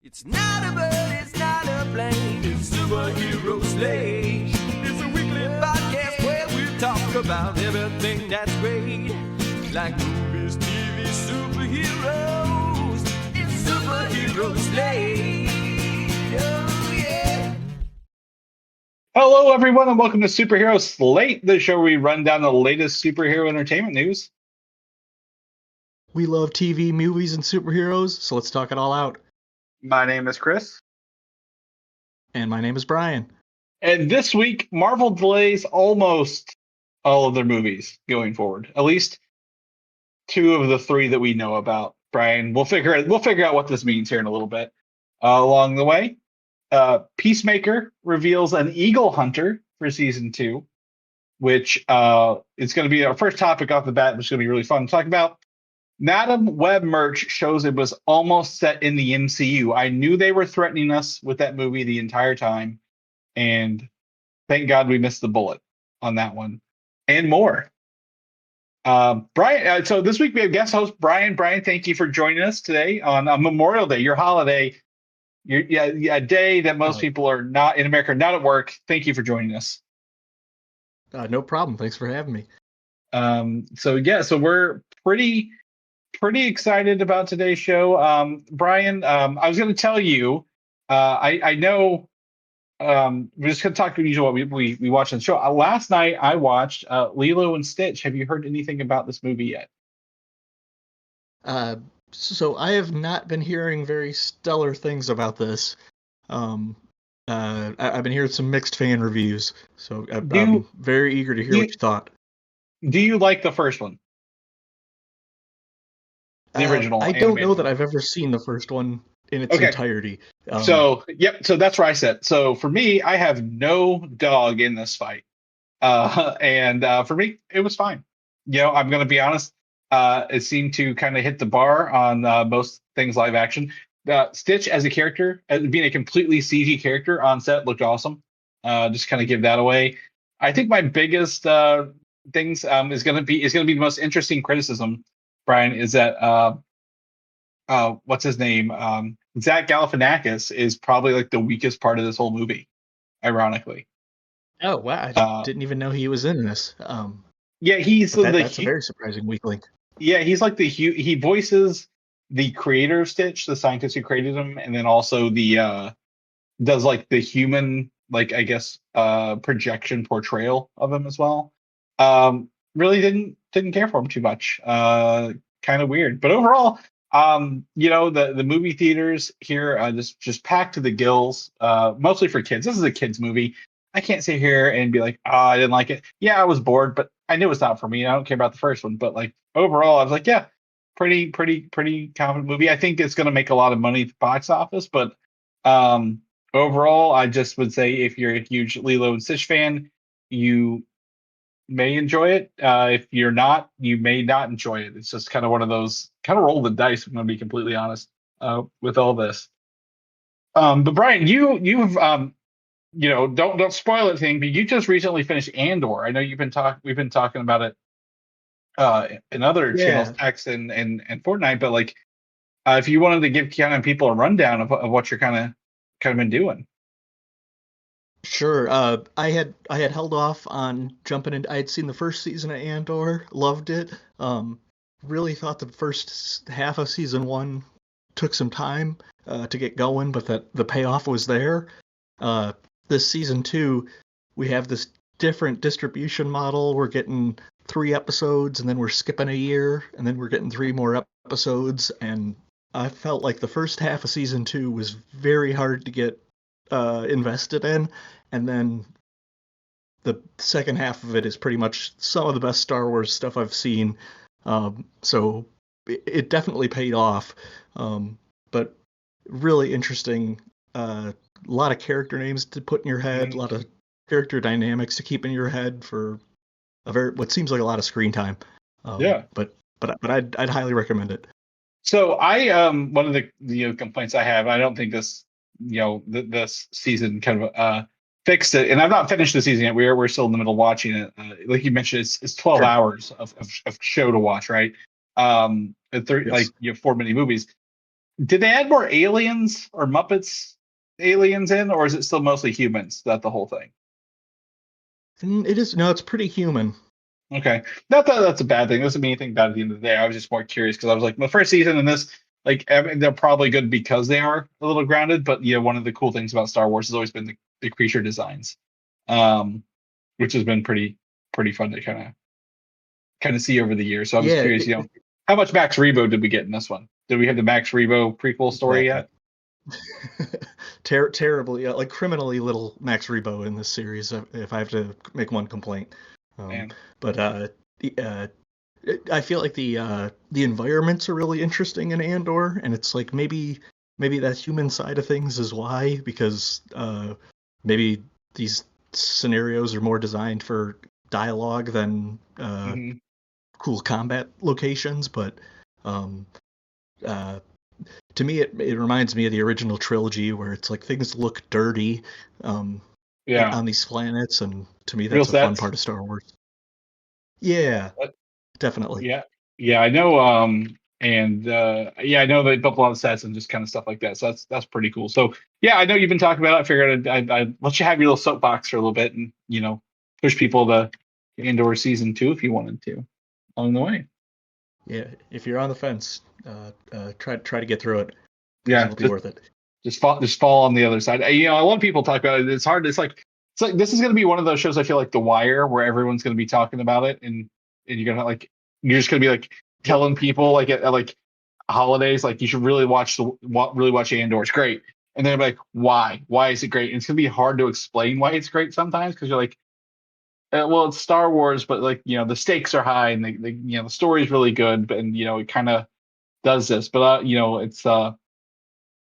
It's not a bird, it's not a plane, it's Superhero Slate. It's a weekly podcast where we talk about everything that's great. Like movies, TV, superheroes. It's Superhero Slate. Oh yeah. Hello, everyone, and welcome to Superhero Slate, the show where we run down the latest superhero entertainment news. We love TV, movies, and superheroes, so let's talk it all out. My name is Chris. And my name is Brian. And this week, Marvel delays almost all of their movies going forward. At least two of the three that we know about. Brian, we'll figure out what this means here in a little bit. Along the way, Peacemaker reveals an eagle hunter for season 2, which is going to be our first topic off the bat, which is going to be really fun to talk about. Madam Web merch shows it was almost set in the MCU. I knew they were threatening us with that movie the entire time, and thank God we missed the bullet on that one, and more. Brian, so this week we have guest host Brian. Brian, thank you for joining us today on Memorial Day, your holiday, a day that most people are not in America, not at work. Thank you for joining us. No problem. Thanks for having me. So we're pretty excited about today's show. Brian, I was going to tell you, I know we're just going to talk to you what we watched on the show. Last night I watched Lilo and Stitch. Have you heard anything about this movie yet? So I have not been hearing very stellar things about this. I've been hearing some mixed fan reviews, so I'm very eager to hear what you thought. Do you like the first one? The original. I don't know that I've ever seen the first one in its entirety. So that's where I said. So for me, I have no dog in this fight. And for me, it was fine. I'm going to be honest. It seemed to kind of hit the bar on most things live action. Stitch as a character, as being a completely CG character on set, looked awesome. Just kind of give that away. I think my biggest things is going to be the most interesting criticism, Brian, is that what's his name? Zach Galifianakis is probably like the weakest part of this whole movie, ironically. Oh wow! I didn't even know he was in this. Yeah, that's a very surprising weak link. Yeah, he's like he voices the creator of Stitch, the scientist who created him, and then also the does like the human, like I guess projection portrayal of him as well. Really didn't care for him too much. Kind of weird, but overall, the movie theaters here just packed to the gills. Mostly for kids. This is a kids movie. I can't sit here and be like, I didn't like it. Yeah, I was bored, but I knew it's not for me. I don't care about the first one, but like overall, I was like, yeah, pretty confident movie. I think it's going to make a lot of money at the box office, but overall, I just would say if you're a huge Lilo and Stitch fan, you may enjoy it. If you're not, you may not enjoy it. It's just kind of one of those kind of roll the dice. I'm going to be completely honest with all this. But Brian, you've don't spoil anything, but you just recently finished Andor. I know we've been talking about it in other channels, X and Fortnite, but like if you wanted to give kind of people a rundown of what you're kind of been doing. Sure. I had held off on jumping in. I had seen the first season of Andor, loved it. Really thought the first half of season 1 took some time to get going, but that the payoff was there. This season 2, we have this different distribution model. We're getting 3 episodes, and then we're skipping a year, and then we're getting 3 more episodes. And I felt like the first half of season 2 was very hard to get invested in, and then the second half of it is pretty much some of the best Star Wars stuff I've seen. So it definitely paid off, but really interesting. A lot of character names to put in your head, a lot of character dynamics to keep in your head for what seems like a lot of screen time. But I'd highly recommend it. So I one of the complaints I have, I don't think this this season kind of fixed it, and I've not finished the season yet. We're still in the middle of watching it. Like you mentioned, it's 12 hours of show to watch, right? Like you have 4 mini movies. Did they add more aliens or Muppets aliens in, or is it still mostly humans? That the whole thing? It is no, it's pretty human. Okay, not that that's a bad thing. Doesn't mean anything bad at the end of the day. I was just more curious because I was like, the first season and this, like, I mean, they're probably good because they are a little grounded. But one of the cool things about Star Wars has always been the creature designs, which has been pretty fun to kind of see over the years. So I'm just Yeah, curious, how much Max Rebo did we get in this one? Did we have the Max Rebo prequel story yet? terribly, like criminally little Max Rebo in this series. If I have to make one complaint, but I feel like the environments are really interesting in Andor, and it's like maybe that human side of things is why, because maybe these scenarios are more designed for dialogue than cool combat locations, but to me it reminds me of the original trilogy where it's like things look dirty on these planets, and to me that's a fun part of Star Wars. Yeah, definitely. Yeah, I know. I know they built a lot of sets and just kind of stuff like that. So that's pretty cool. So yeah, I know you've been talking about it. I figured I'd let you have your little soapbox for a little bit and push people to Andor season 2 if you wanted to along the way. Yeah, if you're on the fence, try to get through it. Yeah, it'll be worth it. Just fall on the other side. A lot of people talk about it. It's hard. It's like this is going to be one of those shows. I feel like The Wire, where everyone's going to be talking about it, and you're gonna you're just going to be like telling people like at like holidays, like you should really watch Andor. It's great, and then like why is it great? And it's going to be hard to explain why it's great sometimes because you're like, well, it's Star Wars, but like the stakes are high and the story's really good, and it kind of does this, but it's a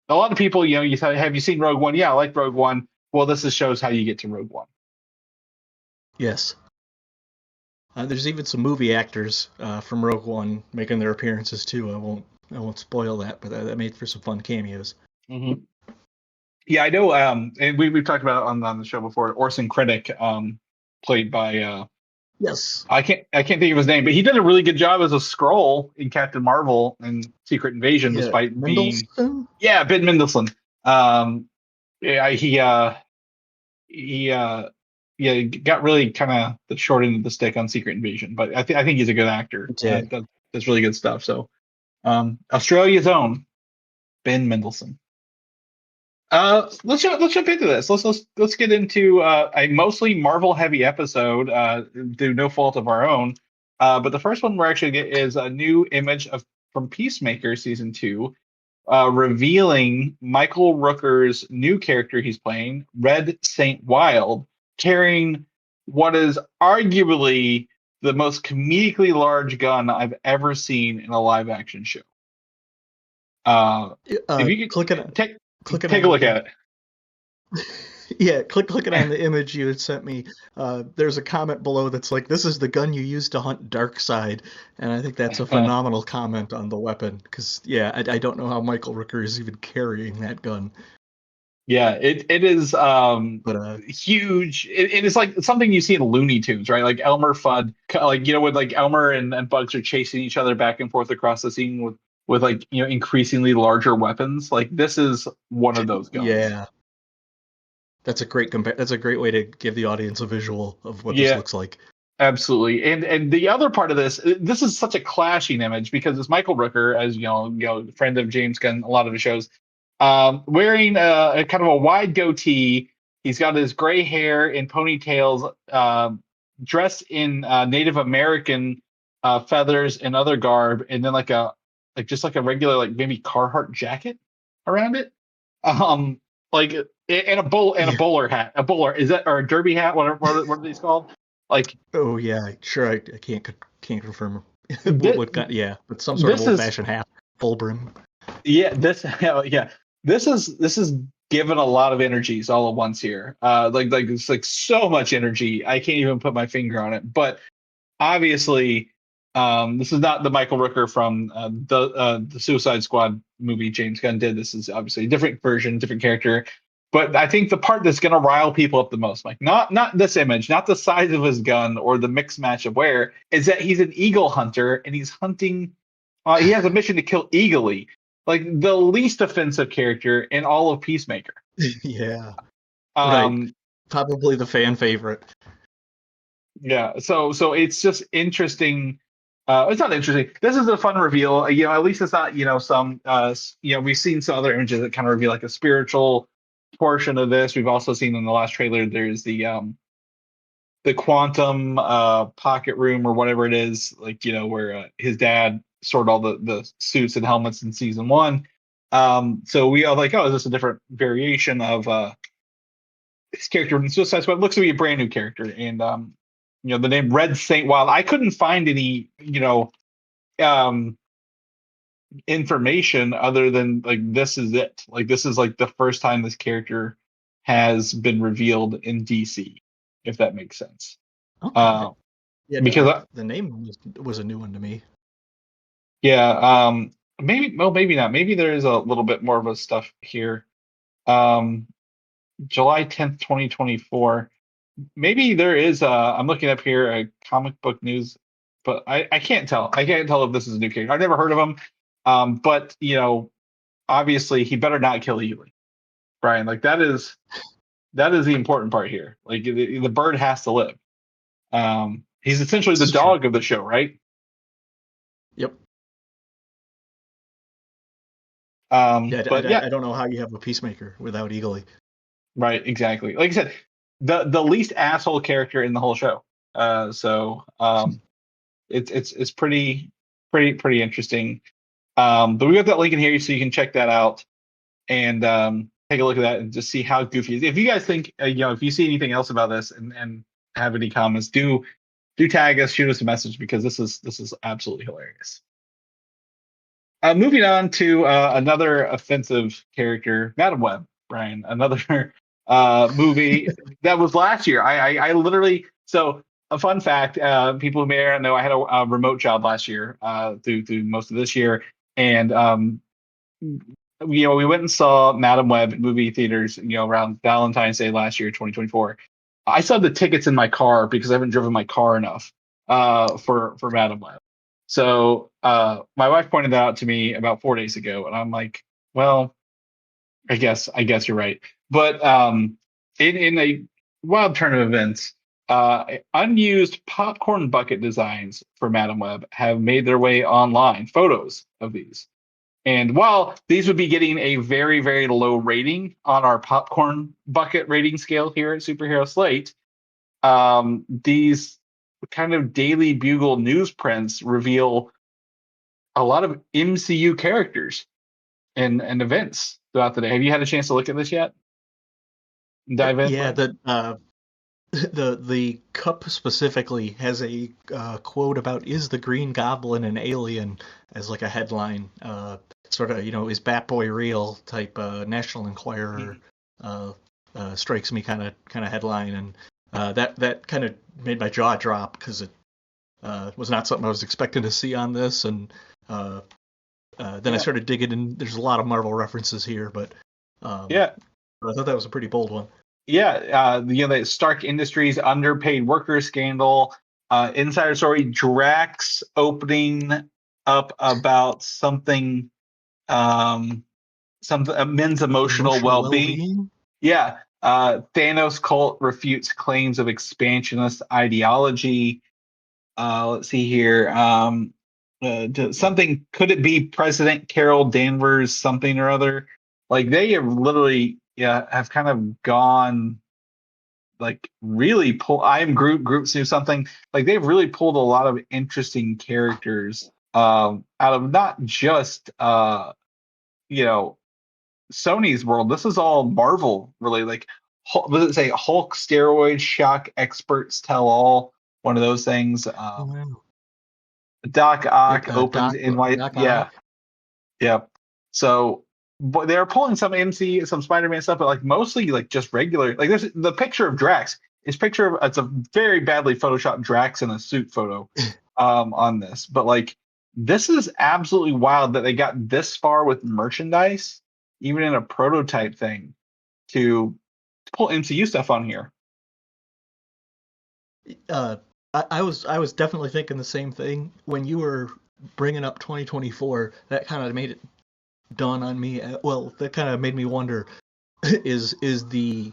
lot of people. You say, have you seen Rogue One? Yeah, I like Rogue One. Well, this shows how you get to Rogue One. Yes. There's even some movie actors from Rogue One making their appearances too. I won't spoil that, but that made for some fun cameos. Mm-hmm. Yeah, I know. And we've talked about it on the show before. Orson Krennic, played by yes, I can't think of his name, but he did a really good job as a Skrull in Captain Marvel and Secret Invasion, despite being Ben Mendelsohn. He got really kind of the short end of the stick on Secret Invasion, but I think he's a good actor. That's really good stuff. So, Australia's own Ben Mendelsohn. Let's jump into this. Let's get into a mostly Marvel heavy episode through no fault of our own. But the first one we're actually get is a new image from Peacemaker season 2, revealing Michael Rooker's new character he's playing, Red Saint Wild, carrying what is arguably the most comedically large gun I've ever seen in a live action show. If you could take a look at it. Yeah, click it on the image you had sent me. There's a comment below that's like, "This is the gun you use to hunt Darkseid," and I think that's a phenomenal comment on the weapon because I don't know how Michael Rooker is even carrying that gun. Yeah, it is huge. It is like something you see in Looney Tunes, right? Like Elmer Fudd, like when like Elmer and Bugs are chasing each other back and forth across the scene with like increasingly larger weapons. Like this is one of those guns. Yeah, that's a great That's a great way to give the audience a visual of what this looks like. Absolutely, and the other part of this is such a clashing image because it's Michael Rooker, as friend of James Gunn, a lot of his shows, wearing a kind of a wide goatee. He's got his gray hair in ponytails, dressed in Native American feathers and other garb, and then just like a regular maybe Carhartt jacket around it, and a bowler hat. A bowler is that, or a derby hat? What are these called? Oh yeah, sure. I can't confirm. But some sort of old-fashioned hat, full brim. Yeah, this is given a lot of energies all at once here. It's like so much energy. I can't even put my finger on it. But obviously, this is not the Michael Rooker from the Suicide Squad movie James Gunn did. This is obviously a different version, different character. But I think the part that's going to rile people up the most, like not this image, not the size of his gun or the mixed match of wear, is that he's an eagle hunter and he's hunting. He has a mission to kill Eagly. like the least offensive character in all of Peacemaker. Yeah, right. Um, Probably the fan favorite. yeah, so it's just interesting. It's not interesting. This is a fun reveal. At least it's not, some we've seen some other images that kind of reveal like a spiritual portion of this. We've also seen in the last trailer there's the quantum pocket room or whatever it is, like where his dad stored all the suits and helmets in season one. So we are like, oh, is this a different variation of his character in Suicide Squad? It looks to be a brand new character, and the name Red Saint Wild. I couldn't find any um information other than like this is it. Like this is like the first time this character has been revealed in DC, if that makes sense. Okay. Yeah, Because the name was a new one to me. yeah, maybe not. Maybe there is a little bit more of a stuff here. July 10th, 2024. Maybe there is I'm looking up here a comic book news, but I can't tell. I can't tell if this is a new character. I've never heard of him. But obviously he better not kill Eagly. Brian, like that is the important part here. Like the bird has to live. He's essentially the dog of the show, right? Yep. But I don't know how you have a Peacemaker without Eagly. Right, exactly. Like I said, the least asshole character in the whole show. So it's pretty interesting. But we got that link in here so you can check that out and take a look at that and just see how goofy it is. If you guys think if you see anything else about this and have any comments, do tag us, shoot us a message, because this is absolutely hilarious. Moving on to another offensive character, Madam Web, Brian, another movie that was last year. I literally, so a fun fact, people who may or not know, I had a remote job last year through most of this year, and we went and saw Madam Web in movie theaters, around Valentine's Day last year, 2024. I still have the tickets in my car because I haven't driven my car enough for Madam Web. So my wife pointed that out to me about 4 days ago, and I'm like, well, I guess you're right. But in a wild turn of events, unused popcorn bucket designs for Madam Web have made their way online. Photos of these. And while these would be getting a very, very low rating on our popcorn bucket rating scale here at Superhero Slate, these kind of Daily Bugle newsprints reveal a lot of MCU characters and events throughout the day. Have you had a chance to look at this yet? Dive in? Yeah, the cup specifically has a quote about "Is the Green Goblin an alien?" as like a headline. Sort of, is Batboy real type National Enquirer strikes me kind of headline, and that kind of made my jaw drop because it was not something I was expecting to see on this, and then I started digging, and there's a lot of Marvel references here, but I thought that was a pretty bold one. Yeah, the Stark Industries underpaid worker scandal, insider story, Drax opening up about something, men's emotional well-being. Yeah, Thanos cult refutes claims of expansionist ideology. Let's see here. Something, could it be President Carol Danvers something or other? Like they have literally have kind of gone like really pull. I am groups do something, like they've really pulled a lot of interesting characters out of not just Sony's world. This is all Marvel really. Like does it say Hulk steroid shock experts tell all? One of those things. Doc Ock opens in white. Yeah. Yep. So but they're pulling some MC, some Spider-Man stuff, but like mostly like just regular. Like there's the picture of Drax. It's a very badly photoshopped Drax in a suit photo on this. But like this is absolutely wild that they got this far with merchandise, even in a prototype thing, to pull MCU stuff on here. I was definitely thinking the same thing when you were bringing up 2024. That kind of made it dawn on me. Well, that kind of made me wonder: is the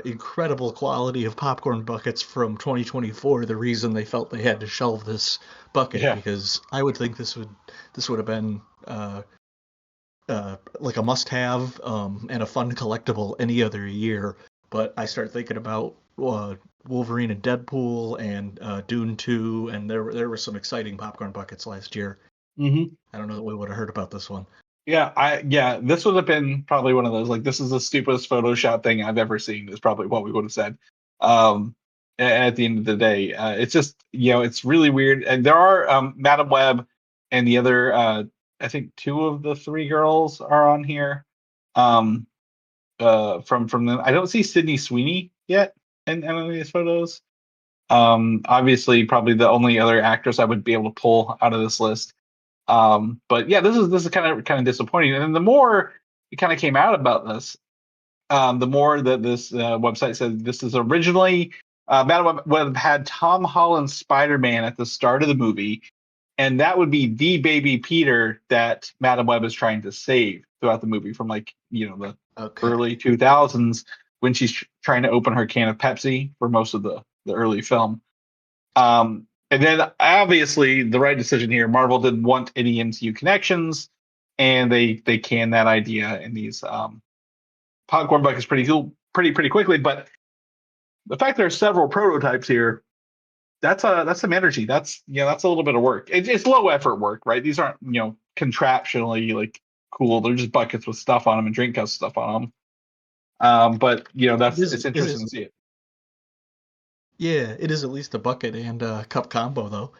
incredible quality of popcorn buckets from 2024 the reason they felt they had to shelve this bucket? Yeah. Because I would think this would have been like a must-have and a fun collectible any other year. But I start thinking about Wolverine and Deadpool and Dune 2, and there were some exciting popcorn buckets last year. Mm-hmm. I don't know that we would have heard about this one. Yeah, this would have been probably one of those, like, this is the stupidest Photoshop thing I've ever seen, is probably what we would have said. At the end of the day, it's just, it's really weird. And there are Madam Web and the other, I think two of the three girls are on here. From them, I don't see Sydney Sweeney yet in any of these photos. Obviously, probably the only other actress I would be able to pull out of this list. But yeah, this is kind of disappointing. And the more it kind of came out about this, the more that this website said this is originally Madam Web had Tom Holland's Spider-Man at the start of the movie, and that would be the baby Peter that Madam Web is trying to save throughout the movie from, like, the early 2000s, when she's trying to open her can of Pepsi for most of the early film. And then obviously the right decision here, Marvel didn't want any MCU connections, and they canned that idea in these popcorn buckets pretty quickly. But the fact there are several prototypes here, that's some energy. That's a little bit of work. It's low effort work, right? These aren't contraptionally like cool. They're just buckets with stuff on them and drink cup stuff on them. But it's interesting to see it. Yeah, it is at least a bucket and a cup combo, though.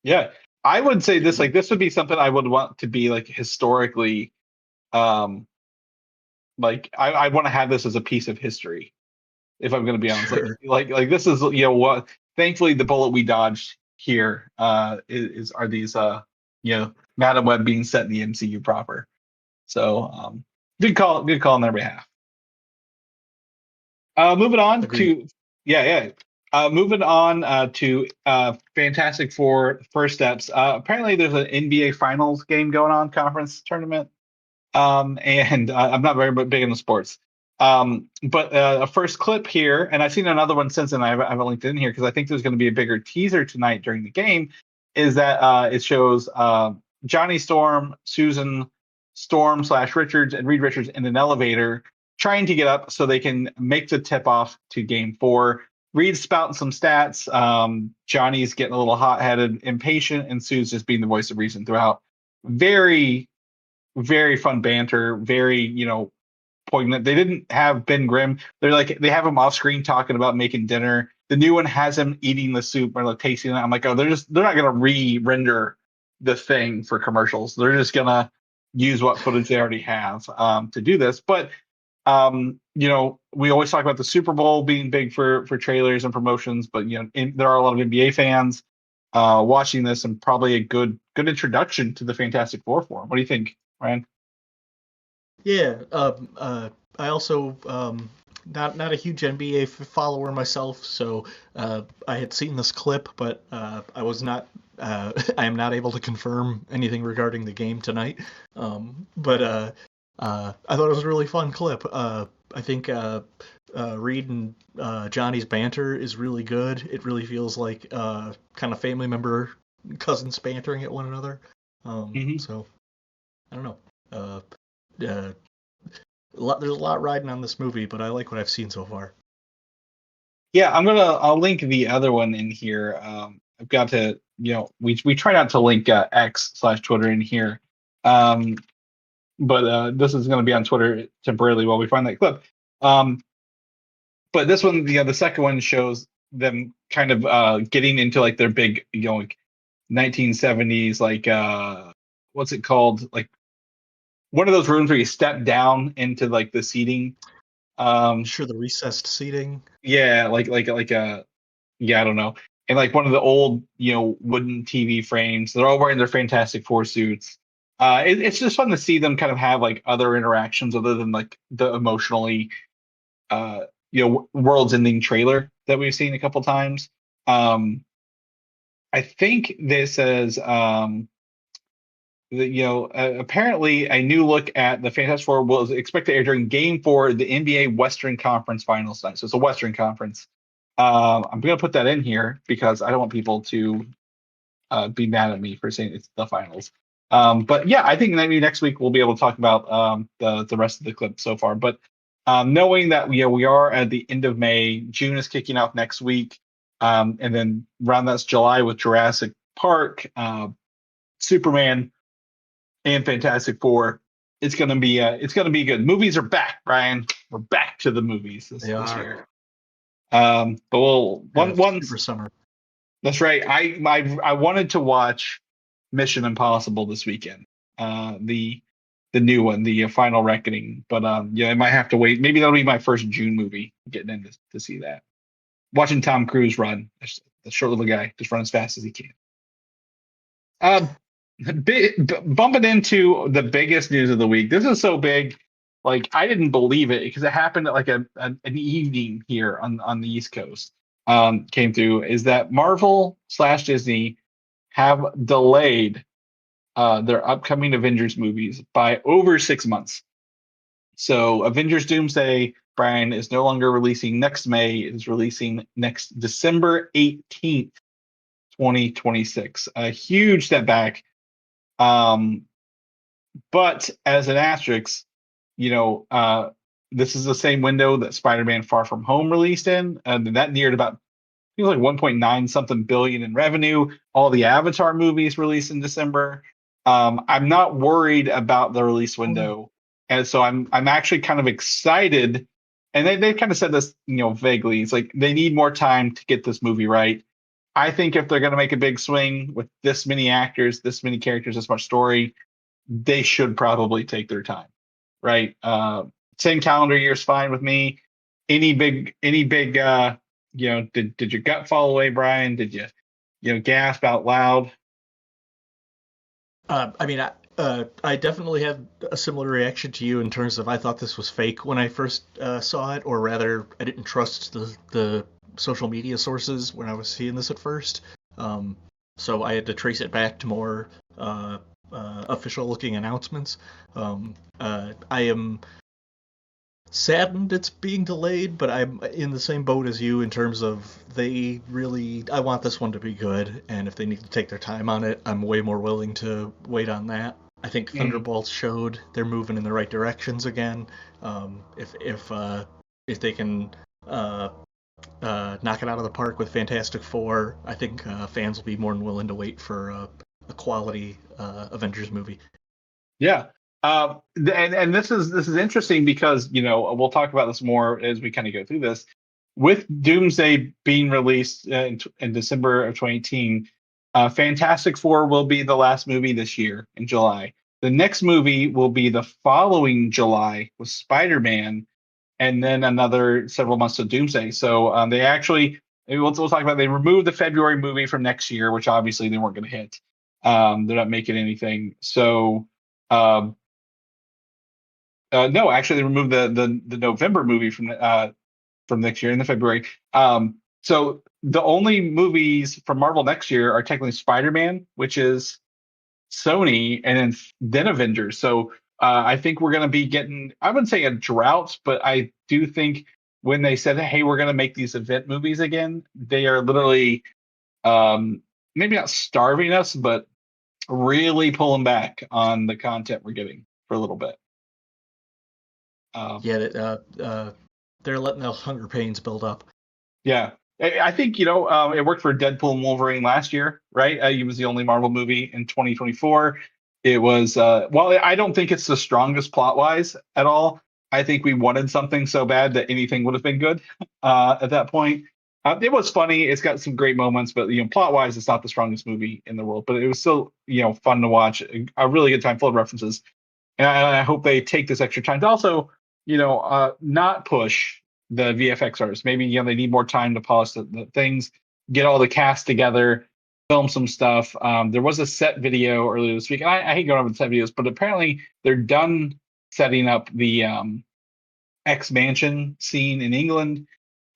Yeah, I would say this would be something I would want to be, like, historically, like, I want to have this as a piece of history, if I'm going to be honest. Sure. Like this is what. Thankfully, the bullet we dodged here are these Madam Web being set in the MCU proper. So good call on their behalf. Moving on Agreed. moving on to Fantastic Four First Steps. Apparently, there's an NBA Finals game going on, conference tournament. And I'm not very big into sports. But a first clip here, and I've seen another one since, and I haven't linked it in here because I think there's going to be a bigger teaser tonight during the game, is that it shows Johnny Storm, Susan Storm / Richards, and Reed Richards in an elevator trying to get up so they can make the tip off to Game 4. Reed's spouting some stats. Johnny's getting a little hot-headed, impatient, and Sue's just being the voice of reason throughout. Very, very fun banter. Very, poignant. They didn't have Ben Grimm. They have him off screen talking about making dinner. The new one has him eating the soup or like tasting it. I'm like, oh, they're not gonna re-render the thing for commercials. They're just gonna use what footage they already have to do this. But we always talk about the Super Bowl being big for trailers and promotions, but there are a lot of NBA fans watching this, and probably a good introduction to the Fantastic Four for them. What do you think, Ryan? Yeah, I also not a huge NBA follower myself, so I had seen this clip, but I was not. I am not able to confirm anything regarding the game tonight. But I thought it was a really fun clip. I think Reed and Johnny's banter is really good. It really feels like kind of family member cousins bantering at one another. So I don't know. There's a lot riding on this movie, but I like what I've seen so far. Yeah, I'll link the other one in here. I've got to, we try not to link X/Twitter in here. But this is going to be on Twitter temporarily while we find that clip. But this one, the second one shows them kind of getting into like their big, like 1970s, like what's it called? Like one of those rooms where you step down into like the seating. Sure, the recessed seating. Yeah, like I don't know. And like one of the old, wooden TV frames. They're all wearing their Fantastic Four suits. It's just fun to see them kind of have like other interactions other than like the emotionally, world's ending trailer that we've seen a couple times. I think this says apparently a new look at the Fantastic Four was expected to air during Game 4, the NBA Western Conference Finals night. So it's a Western Conference. I'm going to put that in here because I don't want people to be mad at me for saying it's the finals. But yeah, I think maybe next week we'll be able to talk about the rest of the clip so far. But knowing that we are at the end of May, June is kicking off next week, and then around that's July with Jurassic Park, Superman, and Fantastic Four. It's gonna be good. Movies are back, Brian. We're back to the movies this year. But Super summer. That's right. I wanted to watch Mission Impossible this weekend, the new one, the Final Reckoning. But I might have to wait. Maybe that'll be my first June movie. Getting in to see that. Watching Tom Cruise run, the short little guy, just run as fast as he can. Bumping into the biggest news of the week. This is so big, like I didn't believe it because it happened at like an evening here on the East Coast. Came through is that Marvel/Disney have delayed their upcoming Avengers movies by over 6 months. So Avengers Doomsday, Brian, is no longer releasing next May. It is releasing next December 18th, 2026. A huge step back. But as an asterisk, this is the same window that Spider-Man Far From Home released in, and that neared about, I think, like 1.9 something billion in revenue. All the Avatar movies released in December. I'm not worried about the release window, and so I'm actually kind of excited. And they kind of said this, vaguely. It's like they need more time to get this movie right. I think if they're going to make a big swing with this many actors, this many characters, this much story, they should probably take their time, right? 10 calendar years fine with me. Any big did your gut fall away, Brian? Did you gasp out loud? I definitely had a similar reaction to you in terms of I thought this was fake when I first saw it, or rather, I didn't trust the social media sources when I was seeing this at first. So I had to trace it back to more official-looking announcements. I am saddened it's being delayed, but I'm in the same boat as you in terms of I want this one to be good, and if they need to take their time on it, I'm way more willing to wait on that. I think Thunderbolts showed they're moving in the right directions again. If they can knock it out of the park with Fantastic Four, I think fans will be more than willing to wait for a quality Avengers movie. Yeah. And this is interesting because we'll talk about this more as we kind of go through this. With Doomsday being released in December of 2018, Fantastic Four will be the last movie this year in July. The next movie will be the following July with Spider-Man, and then another several months of Doomsday. So they actually, we'll talk about, they removed the February movie from next year, which obviously they weren't going to hit. They're not making anything. So no, actually they removed the November movie from next year in the February. So the only movies from Marvel next year are technically Spider-Man, which is Sony, and then Avengers. So I think we're going to be getting, I wouldn't say a drought, but I do think when they said, hey, we're going to make these event movies again, they are literally maybe not starving us, but really pulling back on the content we're getting for a little bit. They're letting the hunger pains build up. Yeah. I think, it worked for Deadpool and Wolverine last year, right? It was the only Marvel movie in 2024. It was, I don't think it's the strongest plot-wise at all. I think we wanted something so bad that anything would have been good at that point. It was funny. It's got some great moments, but, plot-wise, it's not the strongest movie in the world. But it was still, fun to watch. A really good time, full of references. And I hope they take this extra time to also, not push the VFX artists. Maybe they need more time to polish the things, get all the cast together, film some stuff. There was a set video earlier this week, and I hate going over the set videos, but apparently they're done setting up the X-Mansion scene in England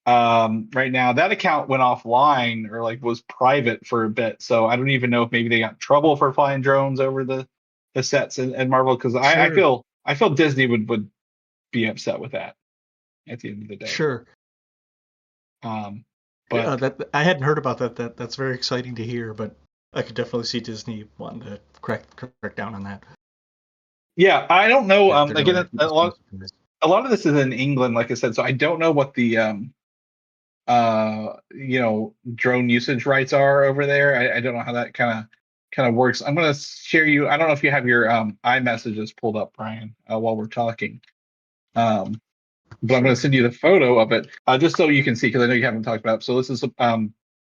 right now. That account went offline or was private for a bit, so I don't even know if maybe they got in trouble for flying drones over the the sets and Marvel, because Sure, I feel Disney would be upset with that at the end of the day. sure. But That I hadn't heard about that. That's very exciting to hear, but I could definitely see Disney wanting to crack down on that. yeah, I don't know. If they're going Again, after this business. a lot of this is in England, like I said, so I don't know what the drone usage rights are over there. I don't know how that kind of works. I'm gonna share you. I don't know if you have your iMessages pulled up, Brian, while we're talking. But I'm going to send you the photo of it just so you can see, because I know you haven't talked about it. So this is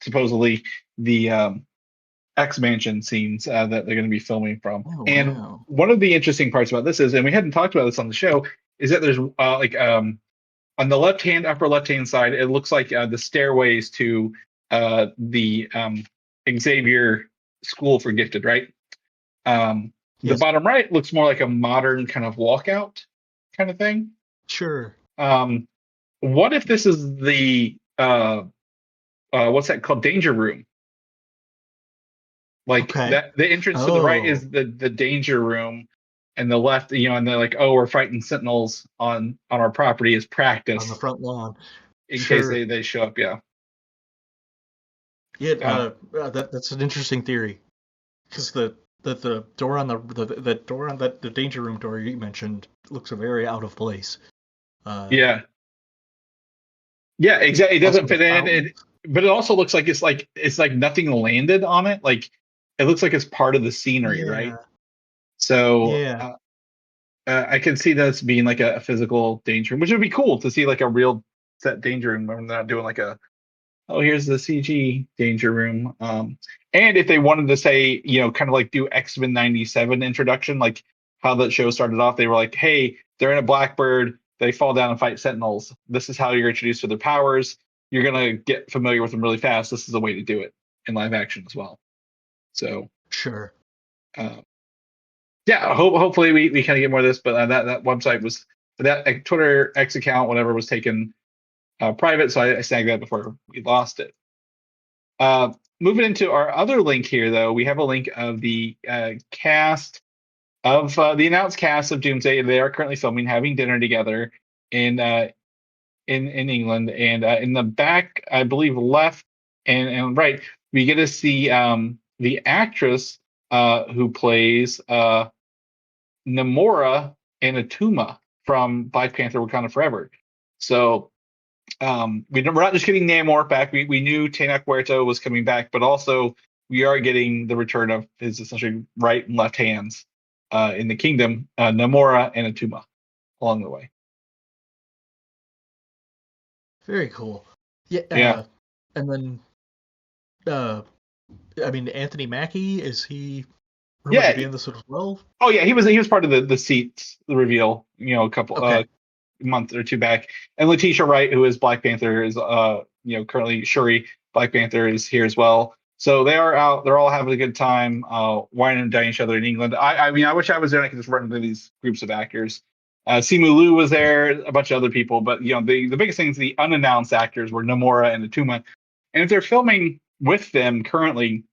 supposedly the X-Mansion scenes that they're going to be filming from. Oh, And wow. one of the interesting parts about this is, and we hadn't talked about this on the show, is that there's on the upper left-hand side, it looks like the stairways to the Xavier School for Gifted, right? The Yes. bottom right looks more like a modern kind of walkout kind of thing. Sure. What if this is the what's that called? Danger room. Like Okay. that, the entrance to the right Oh, is the danger room, and the left, and they're like, oh, we're fighting sentinels on our property as on the practice front lawn. in case Sure. they show up. Yeah. Yeah. Um, That's an interesting theory, because the door on the door on the danger room door you mentioned looks very out of place. yeah. Yeah. Exactly. It Also doesn't the fit in. fountain. But it also looks like it's like nothing landed on it. Like it looks like it's part of the scenery, right? Yeah. So Yeah. I can see this being like a physical danger room, which would be cool to see, like a real set danger room. When they're not doing like oh, here's the CG danger room. And if they wanted to say, kind of like do X-Men 97 introduction, like how that show started off, they were like, hey, they're in a Blackbird, they fall down and fight Sentinels. This is how you're introduced to their powers. You're gonna get familiar with them really fast. This is a way to do it in live action as well. So, Sure. yeah, hopefully we kind of get more of this. But that website was that Twitter X account, whatever, was taken private, so I snagged that before we lost it. Moving into our other link here, though, we have a link of the cast of the announced cast of Doomsday. They are currently filming, having dinner together in England, and in the back, I believe left and right, we get to see the actress who plays Namora and Attuma from Black Panther Wakanda Forever. So we're not just getting Namor back. We knew Tenoch Huerta was coming back, but also we are getting the return of his essentially right and left hands in the kingdom, Namora and Attuma, along the way. Very cool. Yeah. Yeah. And then, I mean, Anthony Mackie, is he rumored Yeah. to be in this as well? Oh yeah, he was part of the seats, the reveal, a couple Okay. month or two back. And Letitia Wright, who is Black Panther, is currently Shuri Black Panther is here as well. So they are out. They're all having a good time, whining and dining each other in England. I mean, I wish I was there and I could just run into these groups of actors. Simu Liu was there, a bunch of other people, but the biggest things, the unannounced actors were Namora and Attuma. And if they're filming with them currently,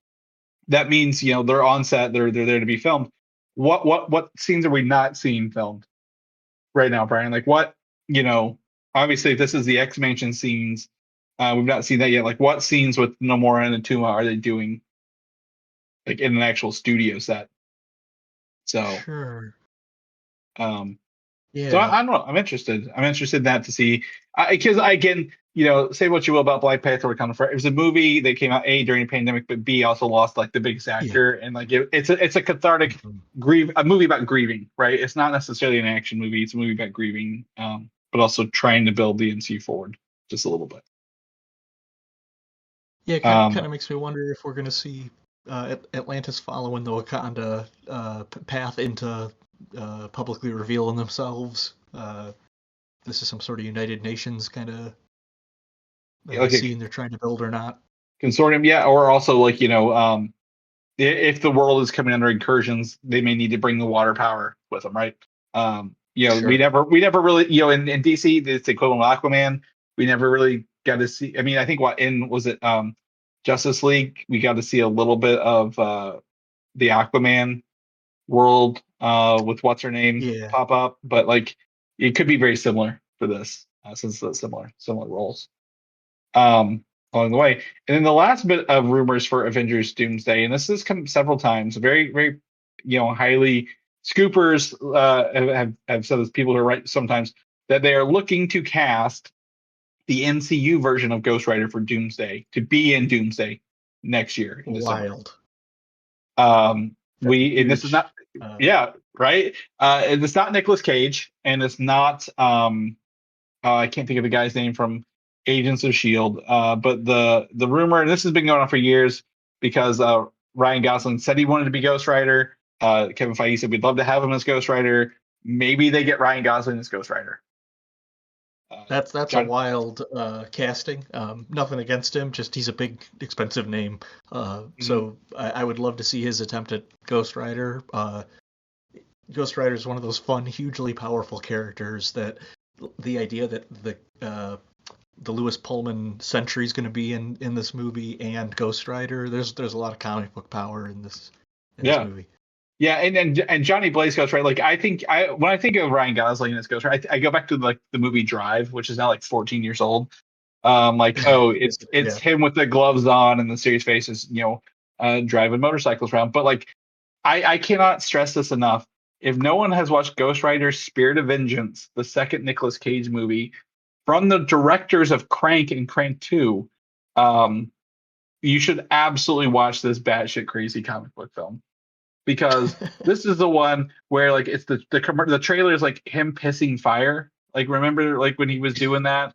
that means they're on set, they're there to be filmed. What scenes are we not seeing filmed right now, Brian? Like what, obviously if this is the X-Mansion scenes, we've not seen that yet. Like what scenes with Namora and Attuma are they doing like in an actual studio set? So Sure. um Yeah. so I don't know. I'm interested. I'm interested in that to see, because again, say what you will about Black Panther Wakanda Forever. It was a movie that came out during a pandemic, but B also lost like the biggest actor, and like it's a cathartic a movie about grieving, right? It's not necessarily an action movie. It's a movie about grieving, but also trying to build the MCU forward just a little bit. Yeah, it kind of makes me wonder if we're going to see Atlantis following the Wakanda path into publicly revealing themselves. This is some sort of United Nations kind of Like scene they're trying to build or not. Consortium, yeah, or also like if the world is coming under incursions, they may need to bring the water power with them, right? Sure. we never really, in DC, it's the equivalent of Aquaman. We never really got to see. I mean, I think Justice League, we got to see a little bit of the Aquaman world with what's her name Yeah. pop up, but like it could be very similar for this since it's similar roles along the way. And then the last bit of rumors for Avengers Doomsday, and this has come several times, very, very, highly scoopers have said this, people who write sometimes, that they are looking to cast the MCU version of Ghost Rider for Doomsday to be in Doomsday next year in December. Wild. And this is Huge. not, yeah, right. And it's not Nicolas Cage, and it's not I can't think of the guy's name from Agents of Shield. But the rumor, and this has been going on for years, because Ryan Gosling said he wanted to be Ghost Rider. Kevin Feige said we'd love to have him as Ghost Rider. Maybe they get Ryan Gosling as Ghost Rider. That's a wild casting. Nothing against him, just he's a big, expensive name. So I would love to see his attempt at Ghost Rider. Ghost Rider is one of those fun, hugely powerful characters that the idea that the Lewis Pullman Sentry is going to be in this movie and Ghost Rider, there's a lot of comic book power in this movie. Yeah, and Johnny Blaze Ghost Rider. Like when I think of Ryan Gosling as Ghost Rider, I go back to like the movie Drive, which is now like 14 years old. It's him with the gloves on and the serious faces, driving motorcycles around. But like, I cannot stress this enough. If no one has watched Ghost Rider: Spirit of Vengeance, the second Nicolas Cage movie from the directors of Crank and Crank 2, you should absolutely watch this batshit crazy comic book film. Because this is the one where like it's the trailer is like him pissing fire. Like, remember like when he was doing that?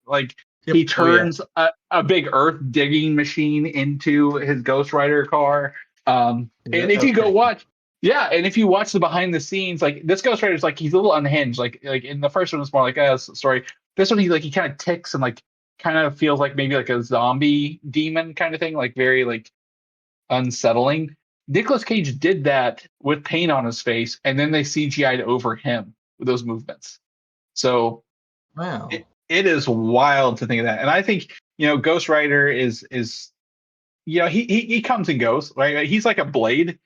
Like he turns a big earth digging machine into his Ghost Rider car. And if you go watch, and if you watch the behind the scenes, like this Ghost Rider is like he's a little unhinged. Like in the first one it's more like a story. This one he kind of ticks and like kind of feels like maybe like a zombie demon kind of thing, like very like unsettling. Nicolas Cage did that with paint on his face, and then they CGI'd over him with those movements. So, wow, it is wild to think of that. And I think Ghost Rider is he comes and goes, right? He's like a Blade,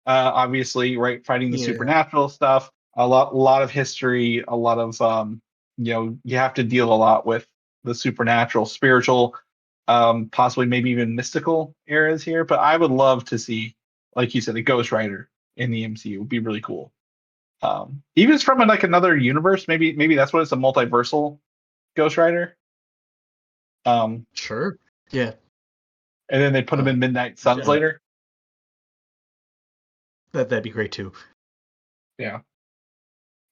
obviously, right? Fighting the supernatural stuff. A lot of history, a lot of you have to deal a lot with the supernatural, spiritual, possibly maybe even mystical eras here. But I would love to see, like you said, a Ghost Rider in the MCU would be really cool. Even if it's from like another universe, maybe that's what it's, a multiversal Ghost Rider. Sure. Yeah. And then they put him in Midnight Suns later. That'd be great too. Yeah.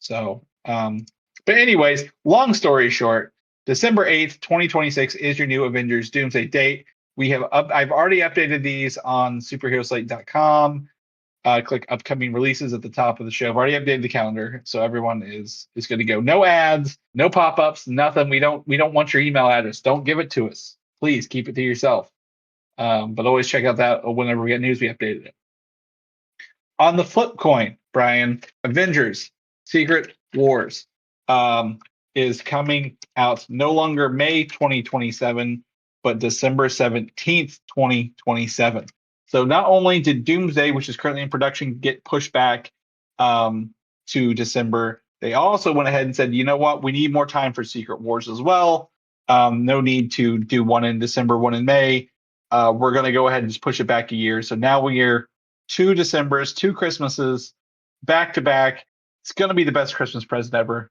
So, but anyways, long story short, December 8th, 2026 is your new Avengers Doomsday date. I've already updated these on superheroslate.com. Click upcoming releases at the top of the show. I've already updated the calendar, so everyone is good to go. No ads, no pop-ups, nothing. We don't want your email address. Don't give it to us. Please keep it to yourself. But always check out that whenever we get news, we updated it. On the flip coin, Brian, Avengers Secret Wars is coming out no longer May 2027, but December 17th, 2027. So not only did Doomsday, which is currently in production, get pushed back to December, they also went ahead and said, you know what, we need more time for Secret Wars as well. No need to do one in December, one in May. We're going to go ahead and just push it back a year. So now we're 2 Decembers, 2 Christmases, back to back. It's going to be the best Christmas present ever,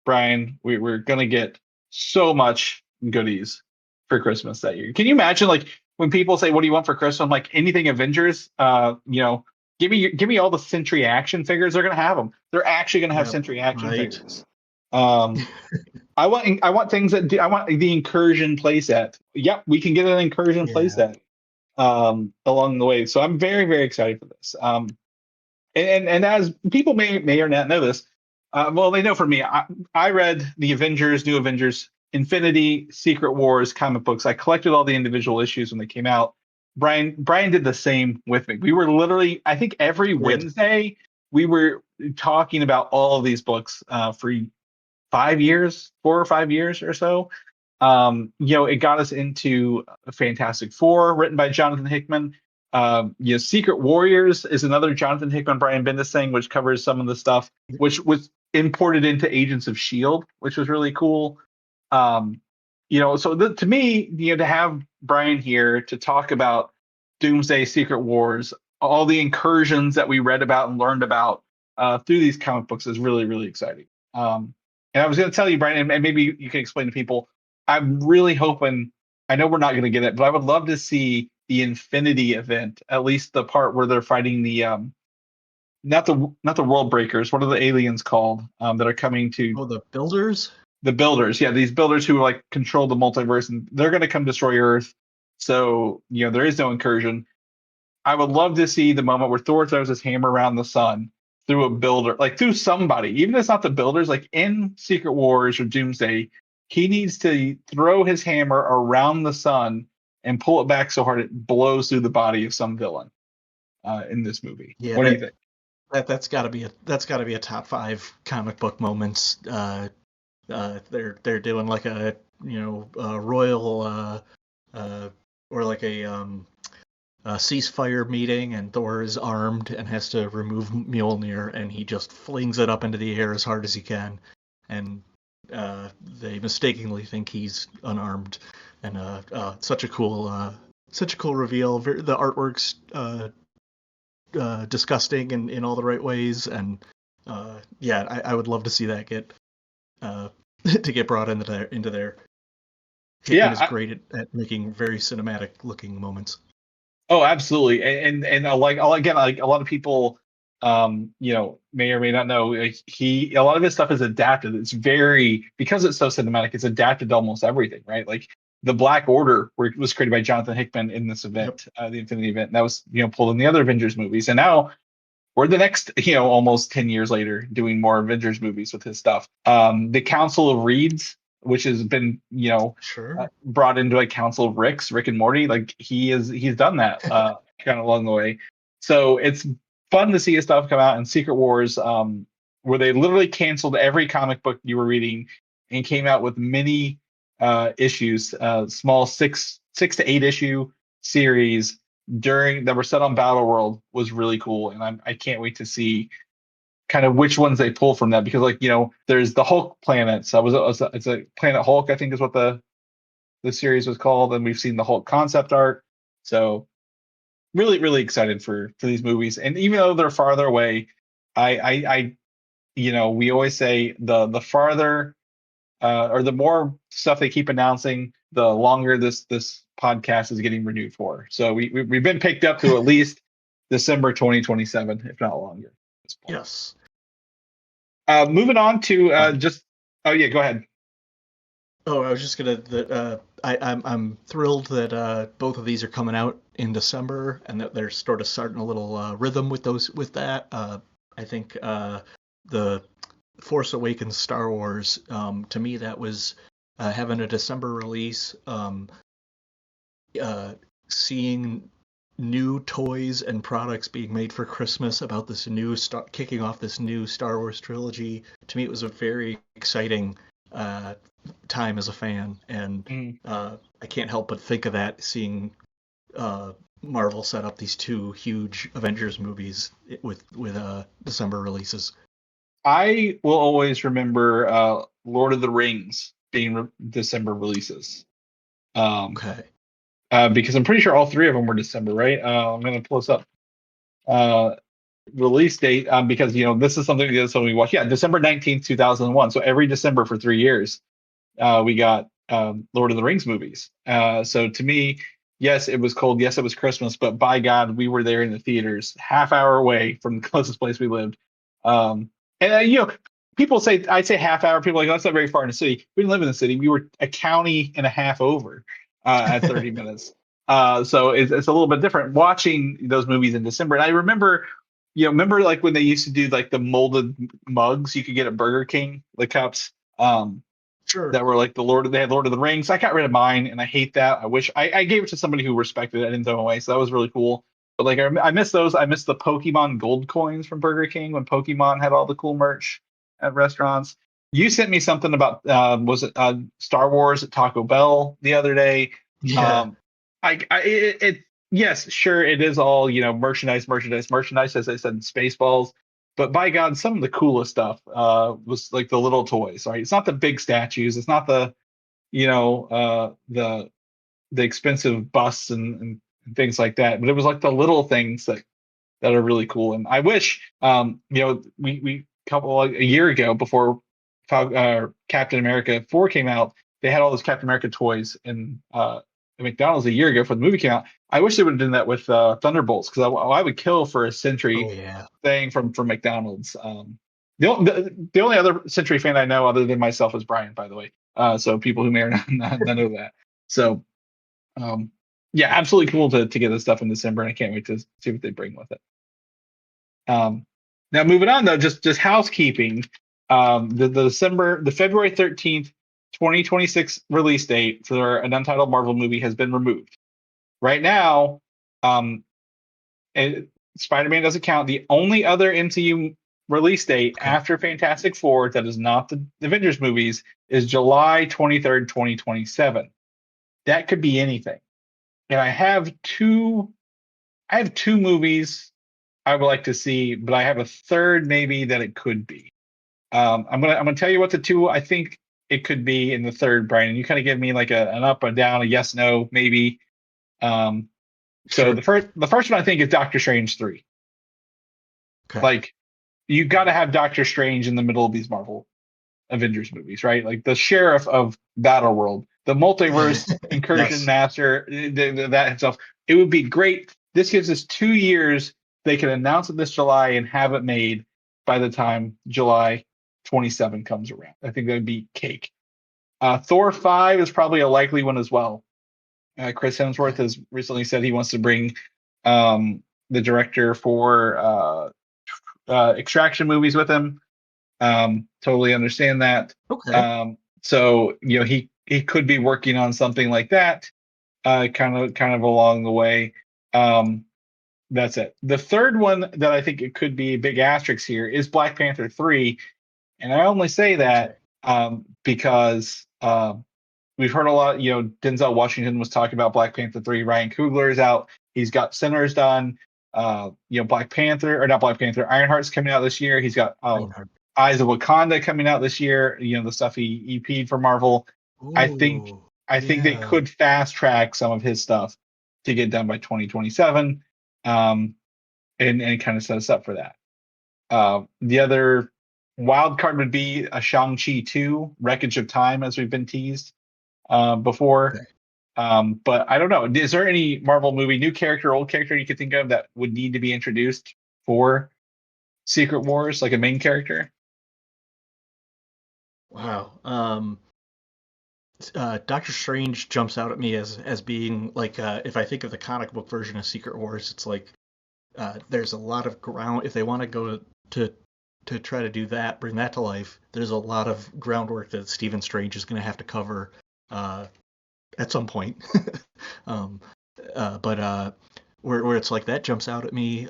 Brian. We're going to get so much goodies for Christmas that year. Can you imagine, like, when people say, what do you want for Christmas? I'm like, anything Avengers, give me all the Sentry action figures. They're going to have them. They're actually going to have Sentry action figures. I want things I want the Incursion playset. Yep, we can get an Incursion playset along the way. So I'm very, very excited for this. And as people may or not know this, well, they know for me, I read the New Avengers, Infinity, Secret Wars comic books. I collected all the individual issues when they came out. Brian did the same with me. We were literally, I think every Wednesday, we were talking about all of these books for 4 or 5 years or so. It got us into Fantastic Four, written by Jonathan Hickman. Secret Warriors is another Jonathan Hickman, Brian Bendis thing, which covers some of the stuff which was imported into Agents of Shield, which was really cool. To me, to have Brian here to talk about Doomsday, Secret Wars, all the incursions that we read about and learned about through these comic books is really, really exciting. And I was going to tell you, Brian, and maybe you can explain to people, I'm really hoping, I know we're not going to get it, but I would love to see the Infinity event, at least the part where they're fighting the not the World Breakers. What are the aliens called that are coming to? Oh, the Builders. The Builders, yeah, these Builders who like control the multiverse, and they're going to come destroy Earth. So there is no incursion. I would love to see the moment where Thor throws his hammer around the sun through a builder, like through somebody, even if it's not the Builders, like in Secret Wars or Doomsday, he needs to throw his hammer around the sun and pull it back so hard it blows through the body of some villain in this movie. Yeah, what do you think? That's got to be a top 5 comic book moments. They're doing like a royal or like a ceasefire meeting, and Thor is armed and has to remove Mjolnir, and he just flings it up into the air as hard as he can, and they mistakenly think he's unarmed, and such a cool reveal. The artwork's disgusting in all the right ways, and I would love to see that get to get brought into there. Hickman is great at making very cinematic looking moments. Oh, absolutely, and a lot of people, may or may not know, a lot of his stuff is adapted. It's because it's so cinematic. It's adapted to almost everything, right? Like the Black Order was created by Jonathan Hickman in this event, the Infinity event. And that was pulled in the other Avengers movies, and now we're the next almost 10 years later doing more Avengers movies with his stuff. The Council of Reeds, which has been brought into a Council of Rick and Morty, like he's done that kind of along the way. So it's fun to see his stuff come out. In Secret Wars, where they literally canceled every comic book you were reading and came out with mini issues, small 6 to 8 issue series that were set on Battle World, was really cool, and I can't wait to see kind of which ones they pull from that, because there's the Hulk planets. It's a Planet Hulk, I think is what the series was called, and we've seen the Hulk concept art. So really, really excited for these movies, and even though they're farther away, I we always say the farther or the more stuff they keep announcing, the longer this podcast is getting renewed for. So we've been picked up to at least December 2027, if not longer. Yes. Moving on to go ahead. Oh, I was just gonna. I'm thrilled that both of these are coming out in December, and that they're sort of starting a little rhythm with that. I think the Force Awakens Star Wars, to me, that was having a December release. Seeing new toys and products being made for Christmas about this kicking off this new Star Wars trilogy. To me, it was a very exciting time as a fan, and I can't help but think of that, seeing Marvel set up these 2 huge Avengers movies with December releases. I will always remember Lord of the Rings being December releases. Okay. Because I'm pretty sure all 3 of them were December, right? I'm going to pull this up. Release date, because this is something we watch. Yeah, December 19th, 2001. So every December for 3 years, we got Lord of the Rings movies. So to me, yes, it was cold. Yes, it was Christmas. But by God, we were there in the theaters, half hour away from the closest place we lived. People say, I'd say half hour. People are like, oh, that's not very far in the city. We didn't live in the city. We were a county and a half over at 30 minutes. So it's a little bit different watching those movies in December. And I remember like when they used to do like the molded mugs you could get at Burger King, the cups. Sure. That were like they had Lord of the Rings. I got rid of mine, and I hate that. I wish I gave it to somebody who respected it. I didn't throw them away, so that was really cool. But like I miss those. I miss the Pokemon gold coins from Burger King when Pokemon had all the cool merch at restaurants. You sent me something about was it Star Wars at Taco Bell the other day? Yeah. yes, sure, it is all, merchandise, as I said, Spaceballs. But by God, some of the coolest stuff was like the little toys, right? It's not the big statues, it's not the, the expensive busts and things like that, but it was like the little things that are really cool. And I wish, we a year ago before Captain America 4 came out, they had all those Captain America toys in McDonald's a year ago before the movie came out. I wish they would have done that with Thunderbolts, because I would kill for a Sentry Oh yeah. thing from McDonald's. The only other Sentry fan I know other than myself is Brian, by the way. So people who may or not know that. So yeah, absolutely cool to get this stuff in December, and I can't wait to see what they bring with it. Now moving on though, just housekeeping. The February 13th, 2026 release date for an Untitled Marvel movie has been removed. Right now, Spider-Man doesn't count. The only other MCU release date after Fantastic Four that is not the Avengers movies is July 23rd, 2027. That could be anything. And I have two movies I would like to see, but I have a third maybe that it could be. I'm gonna tell you what the two I think it could be in the third, Brian. You kind of give me like an up or down, a yes, no, maybe. So Sure. the first one I think is Doctor Strange 3. Okay. Like, you got to have Doctor Strange in the middle of these Marvel Avengers movies, right? Like the sheriff of Battleworld, the multiverse incursion Yes. master, that stuff. It would be great. This gives us 2 years. They can announce it this July and have it made by the time July 27 comes around. I think that would be cake. Thor 5 is probably a likely one as well. Chris Hemsworth has recently said he wants to bring the director for Extraction movies with him. Totally understand that. Okay. So he could be working on something like that, kind of along the way. That's it. The third one that I think it could be a big asterisk here is Black Panther 3, and I only say that because we've heard a lot. Denzel Washington was talking about Black Panther 3. Ryan Coogler is out. He's got Sinners done. Black Panther, or not Black Panther, Ironheart's coming out this year. He's got Eyes of Wakanda coming out this year. The stuff he EP'd for Marvel. I think they could fast track some of his stuff to get done by 2027, and kind of set us up for that. The other wild card would be a Shang-Chi 2, Wreckage of Time, as we've been teased before. Okay. But I don't know. Is there any Marvel movie, new character, old character you could think of that would need to be introduced for Secret Wars, like a main character? Wow. Doctor Strange jumps out at me as being like, if I think of the comic book version of Secret Wars, it's like there's a lot of ground. If they want to go to try to do that, bring that to life, there's a lot of groundwork that Stephen Strange is going to have to cover at some point. But where it's like that jumps out at me.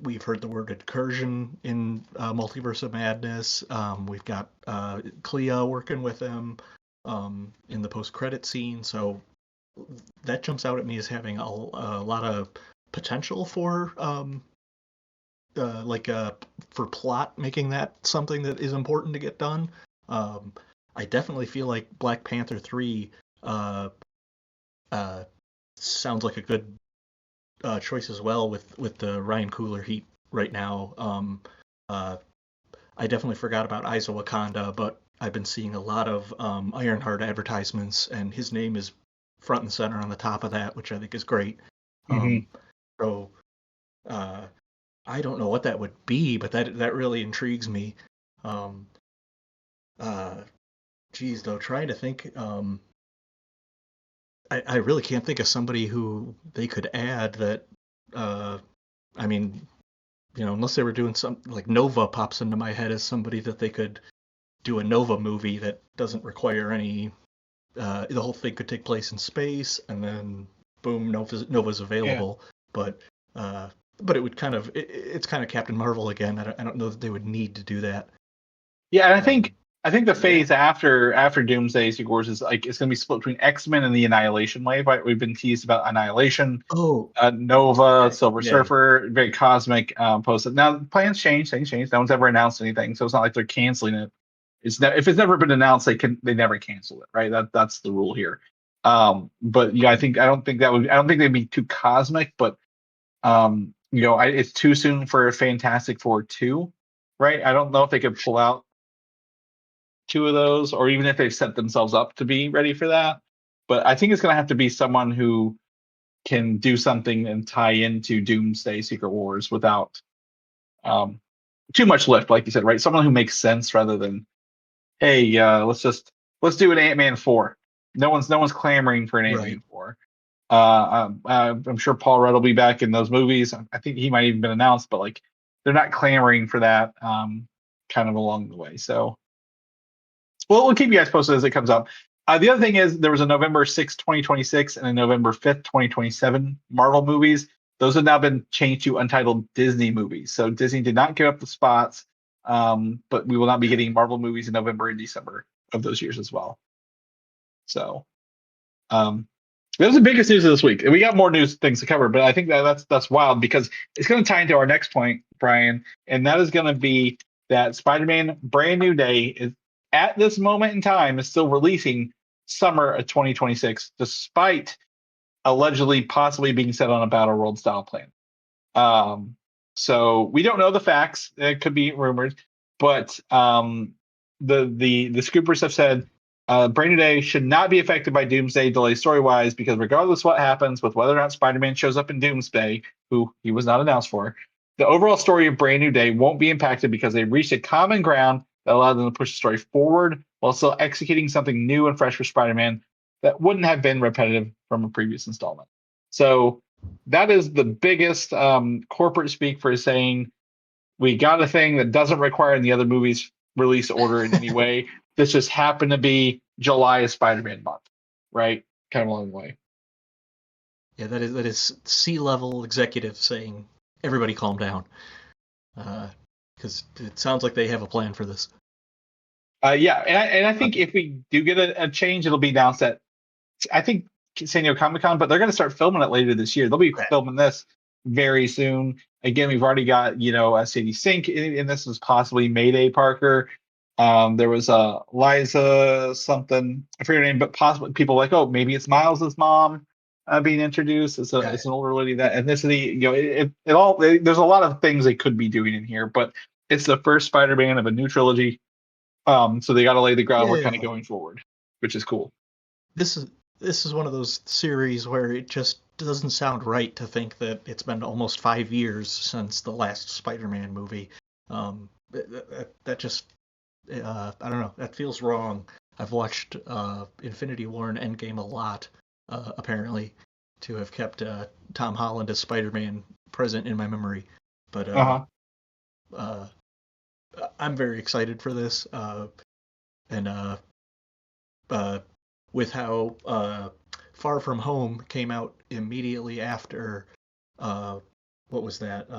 We've heard the word incursion in Multiverse of Madness. We've got Clea working with him in the post-credit scene, so that jumps out at me as having a lot of potential for for plot, making that something that is important to get done. I definitely feel like Black Panther 3 sounds like a good choice as well with the Ryan Coogler heat right now. I definitely forgot about Eyes of Wakanda, but I've been seeing a lot of Ironheart advertisements, and his name is front and center on the top of that, which I think is great. So I don't know what that would be, but that really intrigues me. Geez, though, trying to think. I really can't think of somebody who they could add that. I mean, unless they were doing something like Nova pops into my head as somebody that they could do a Nova movie that doesn't require any. The whole thing could take place in space, and then boom, Nova's available. Yeah. But it would kind of it's kind of Captain Marvel again. I don't know that they would need to do that. Yeah, and I think I think the phase after Doomsday Secret Wars is like it's going to be split between X-Men and the Annihilation wave. Right? We've been teased about Annihilation, Oh, Nova, Silver yeah. Surfer, very cosmic. Posted now, plans change, things change. No one's ever announced anything, so it's not like they're canceling it. If it's never been announced, they never cancel it, right? That's the rule here. But yeah, I don't think they'd be too cosmic, but it's too soon for Fantastic Four 2, right? I don't know if they could pull out two of those, or even if they've set themselves up to be ready for that. But I think it's going to have to be someone who can do something and tie into Doomsday Secret Wars without too much lift, like you said, right? Someone who makes sense rather than, hey, let's do an Ant-Man 4. No one's clamoring for an Ant-Man 4. I'm sure Paul Rudd will be back in those movies. I think he might even been announced, but like they're not clamoring for that kind of along the way. So we'll keep you guys posted as it comes up. The other thing is there was a November 6th, 2026 and a November 5th, 2027 Marvel movies. Those have now been changed to Untitled Disney movies. So Disney did not give up the spots, but we will not be getting Marvel movies in November and December of those years as well. So that was the biggest news of this week. And we got more news things to cover, but I think that's wild because it's going to tie into our next point, Brian, and that is going to be that Spider-Man Brand New Day is at this moment in time is still releasing summer of 2026, despite allegedly possibly being set on a Battle World style plan. So we don't know the facts. It could be rumored, but the scoopers have said Brand New Day should not be affected by Doomsday delay story-wise because regardless what happens with whether or not Spider-Man shows up in Doomsday, who he was not announced for, the overall story of Brand New Day won't be impacted because they reached a common ground that allowed them to push the story forward while still executing something new and fresh for Spider-Man that wouldn't have been repetitive from a previous installment. So that is the biggest corporate speak for saying we got a thing that doesn't require the other movies release order in any way. This just happened to be July is Spider-Man month, right? Kind of along the way. Yeah, that is C-level executives saying, everybody calm down. Because it sounds like they have a plan for this. Yeah, and I think if we do get a change, it'll be announced at, I think, San Diego Comic-Con, but they're going to start filming it later this year. They'll be filming this very soon. Again, we've already got, a Sadie Sink, and this is possibly Mayday Parker. There was Liza something, I forget her name, but possibly people like, oh, maybe it's Miles's mom being introduced. It's an older lady, that ethnicity. There's a lot of things they could be doing in here, but it's the first Spider-Man of a new trilogy. So they got to lay the groundwork kind of going forward, which is cool. This is one of those series where it just doesn't sound right to think that it's been almost 5 years since the last Spider-Man movie. That just, I don't know, that feels wrong. I've watched Infinity War and Endgame a lot, apparently, to have kept Tom Holland as Spider-Man present in my memory. But I'm very excited for this, and with how Far From Home came out immediately after, what was that,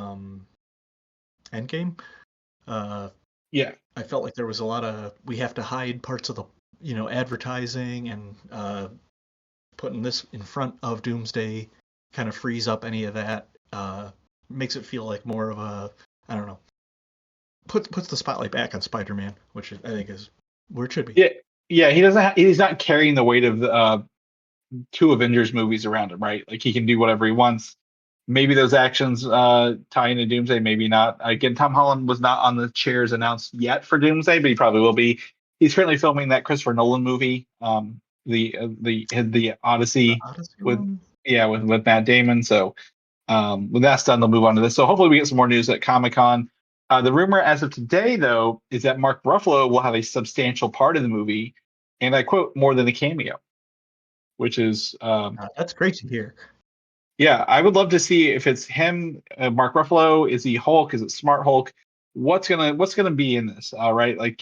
Endgame? Yeah. I felt like there was a lot of, we have to hide parts of the, advertising, and putting this in front of Doomsday kind of frees up any of that, makes it feel like more of a, I don't know, puts the spotlight back on Spider-Man, which I think is where it should be. Yeah, he's not carrying the weight of the two Avengers movies around him, right? Like he can do whatever he wants. Maybe those actions tie into Doomsday, maybe not. Again, Tom Holland was not on the chairs announced yet for Doomsday, but he probably will be. He's currently filming that Christopher Nolan movie, the Odyssey with Matt Damon. So when that's done, they'll move on to this. So hopefully we get some more news at Comic-Con. The rumor as of today, though, is that Mark Ruffalo will have a substantial part in the movie, and I quote, more than a cameo, which is that's great to hear. Yeah, I would love to see if it's him, Mark Ruffalo. Is he Hulk? Is it Smart Hulk? What's gonna be in this? Right, like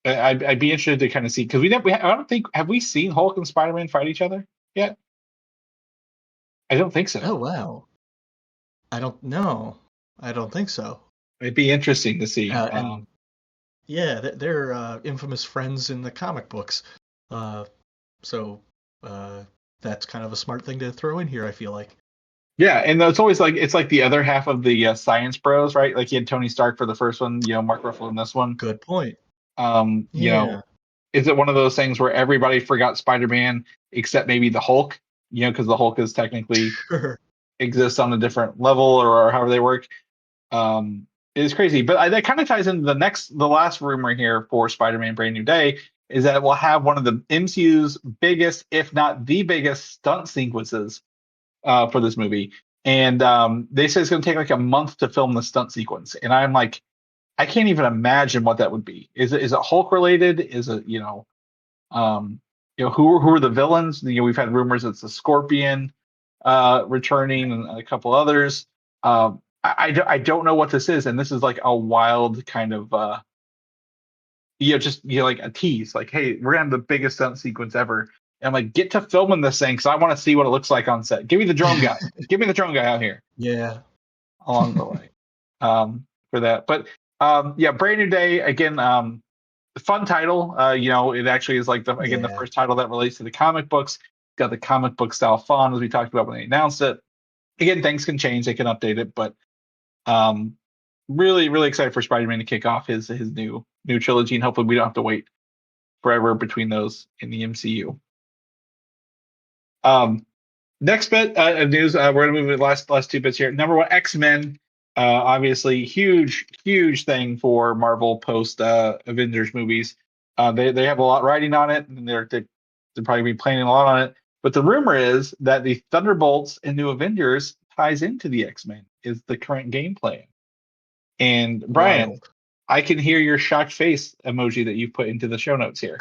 I'd be interested to kind of see, because I don't think, have we seen Hulk and Spider-Man fight each other yet? I don't think so. Oh wow, I don't know. I don't think so. It'd be interesting to see. Yeah, they're infamous friends in the comic books. Uh, so that's kind of a smart thing to throw in here, I feel like. Yeah, and it's always like it's like the other half of the science bros, right? Like you had Tony Stark for the first one, Mark Ruffalo in this one. Good point. Um, you know, Yeah. is it one of those things where everybody forgot Spider-Man except maybe the Hulk? Because the Hulk is technically Sure. exists on a different level or however they work. It is crazy, but that kind of ties into the last rumor here for Spider-Man: Brand New Day is that it will have one of the MCU's biggest, if not the biggest, stunt sequences for this movie. And they say it's going to take like a month to film the stunt sequence, and I'm like, I can't even imagine what that would be. Is it Hulk related? Is it who are the villains? We've had rumors it's the Scorpion returning and a couple others. I don't know what this is, and this is like a wild kind of like a tease, like, hey, we're gonna have the biggest stunt sequence ever. And I'm like, get to filming this thing because I want to see what it looks like on set. Give me the drone guy. Give me the drone guy out here Yeah. along the way for that. But yeah, Brand New Day again. Fun title. It actually is like the Yeah. first title that relates to the comic books. Got the comic book style font as we talked about when they announced it. Again, things can change; they can update it, but really, really excited for Spider-Man to kick off his new trilogy, and hopefully we don't have to wait forever between those in the MCU. Next bit of news, we're gonna move to the last two bits here. Number one, X-Men. Obviously, huge thing for Marvel post Avengers movies. They have a lot riding on it, and they're probably be planning a lot on it. But the rumor is that the Thunderbolts and New Avengers ties into the X-Men is the current game plan. And Brian, Wild. I can hear your shocked face emoji that you put into the show notes here,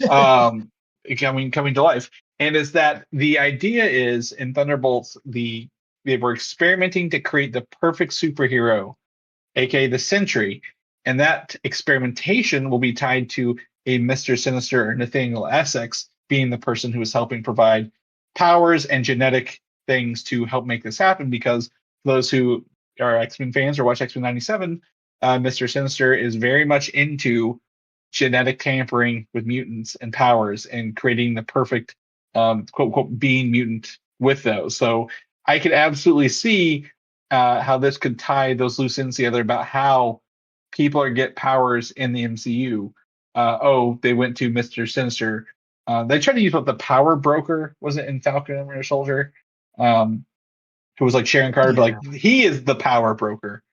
coming to life. And is that the idea is in Thunderbolts they were experimenting to create the perfect superhero, aka the Sentry, and that experimentation will be tied to a Mr. Sinister or Nathaniel Essex being the person who is helping provide powers and genetic things to help make this happen. Because those who are X-Men fans or watch X-Men 97, Mr. Sinister is very much into genetic tampering with mutants and powers and creating the perfect quote unquote being mutant with those. So I could absolutely see how this could tie those loose ends together about how people get powers in the MCU. They went to Mr. Sinister. They tried to use what the power broker was it in Falcon and Winter Soldier, who was like Sharon Carter, but like he is the power broker.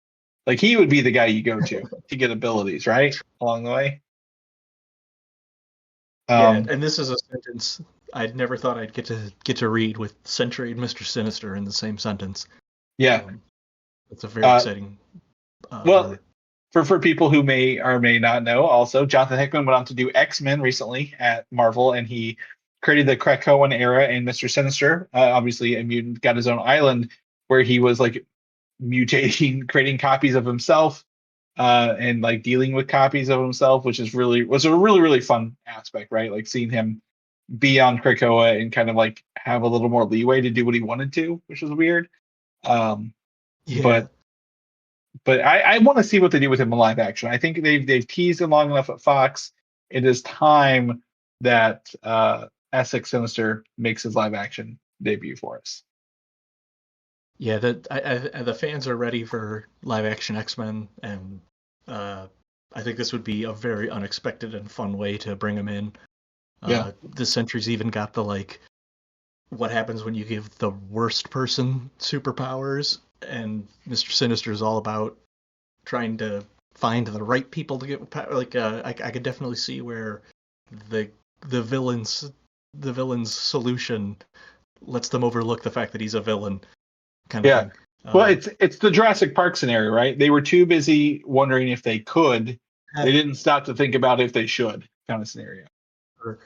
Like he would be the guy you go to get abilities, right? Along the way. And this is a sentence I'd never thought I'd get to read with Sentry and Mr. Sinister in the same sentence. Yeah. It's a very exciting. Well, for people who may or may not know, also Jonathan Hickman went on to do X-Men recently at Marvel, and he created the Krakoan era and Mr. Sinister. Obviously, a mutant got his own island where he was like mutating, creating copies of himself, and like dealing with copies of himself, which was a really fun aspect, right? Like seeing him be on Krakoa and kind of like have a little more leeway to do what he wanted to, which was weird. But I want to see what they do with him in live action. I think they've teased him long enough at Fox. It is time that Essex Sinister makes his live action debut for us. Yeah, the fans are ready for live action X-Men, and I think this would be a very unexpected and fun way to bring him in. The Sentry's even got the like, what happens when you give the worst person superpowers, and Mr. Sinister is all about trying to find the right people to get power. Like I could definitely see where the villain's solution lets them overlook the fact that he's a villain. Kind of thing. Well, it's the Jurassic Park scenario, right? They were too busy wondering if they could. They didn't stop to think about if they should, kind of scenario. Sure.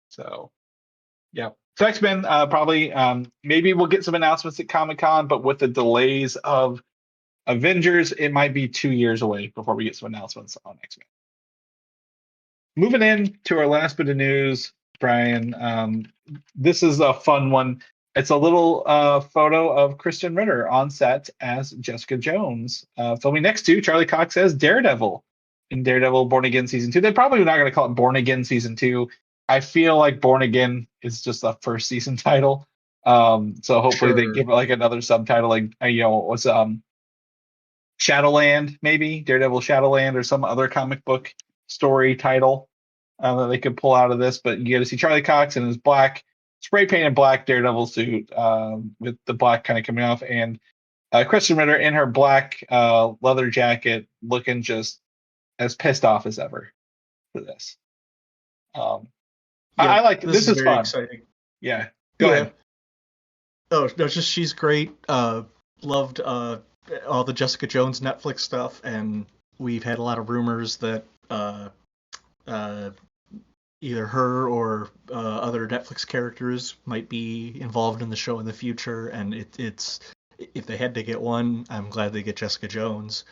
So, yeah. So X-Men, probably, maybe we'll get some announcements at Comic-Con, but with the delays of Avengers, it might be 2 years away before we get some announcements on X-Men. Moving in to our last bit of news, Brian, this is a fun one. It's a little photo of Kristen Ritter on set as Jessica Jones, filming next to Charlie Cox as Daredevil. in Daredevil Born Again season 2. They're probably not going to call it Born Again season 2. I feel like Born Again is just a first season title. So hopefully they Sure. give it like another subtitle, like what's Shadowland, maybe Daredevil Shadowland, or some other comic book story title that they could pull out of this. But you get to see Charlie Cox in his black, spray painted black Daredevil suit, with the black kind of coming off, and Kristen Ritter in her black leather jacket, looking just as pissed off as ever for this. I like this is very fun. exciting. Yeah, go ahead. Oh no, just she's great. Loved all the Jessica Jones Netflix stuff, and we've had a lot of rumors that either her or other Netflix characters might be involved in the show in the future. And it's if they had to get one, I'm glad they get Jessica Jones.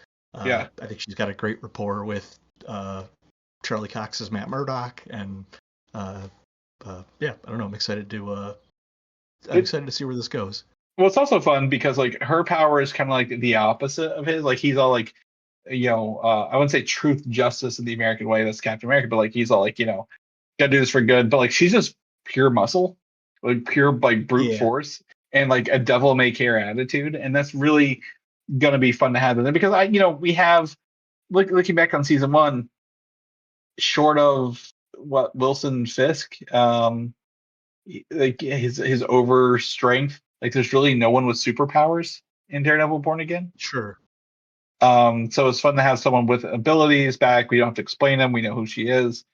Yeah, I think she's got a great rapport with Charlie Cox's Matt Murdock, and yeah, I don't know. I'm excited to see where this goes. Well, it's also fun because like her power is kind of like the opposite of his. Like he's all like, I wouldn't say truth, justice in the American way. That's Captain America, but like he's all like, gotta do this for good. But like she's just pure muscle, like pure like brute force, and like a devil may care attitude, and that's really gonna be fun to have in there because we have looking back on season 1, short of what Wilson Fisk, like his over strength. Like there's really no one with superpowers in Daredevil Born Again. Sure. So it's fun to have someone with abilities back. We don't have to explain them. We know who she is.